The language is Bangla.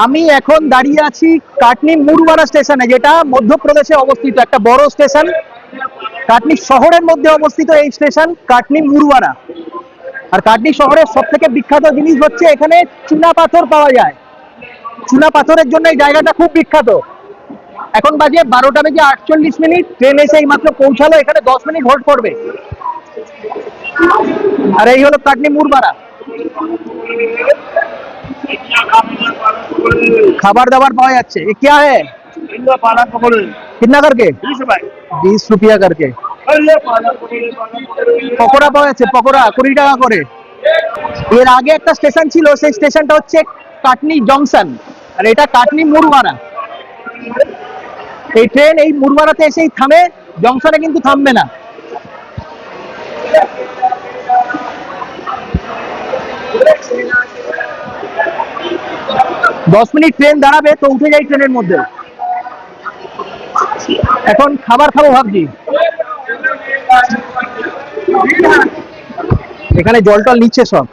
আমি এখন দাঁড়িয়ে আছি কাটনি মুরবারা স্টেশনে, যেটা মধ্যপ্রদেশে অবস্থিত একটা বড় স্টেশন। কাটনি শহরের মধ্যে অবস্থিত এই স্টেশন কাটনি মুরবারা। আর কাটনি শহরের সব থেকে বিখ্যাত জিনিস হচ্ছে এখানে চুনা পাথর পাওয়া যায়। চুনা পাথরের জন্য এই জায়গাটা খুব বিখ্যাত। এখন বাজে 12:48, ট্রেন এসে এই মাত্র পৌঁছালো, এখানে 10 মিনিট হোল্ড করবে। আর এই হলো কাটনি মুরবারা। খাবার দাবার পাওয়া যাচ্ছে। এ क्या है? कितना करके? 20 रुपया करके। পকোড়া পাওয়া যাচ্ছে, পকোড়া 20 টাকা করে। এর আগে একটা স্টেশন ছিল, সেই স্টেশনটা হচ্ছে কাটনি জংশন, আর এটা কাটনি মুরবারা। এই ট্রেন এই মুরবারাতে এসেই থামে, জংশনে কিন্তু থামবে না। দশ মিনিট ট্রেন দাঁড়াবে, তো উঠে যাই ট্রেনের মধ্যে। এখন খাবার খাবো ভাবছি। এখানে জল টল নিচ্ছে সব।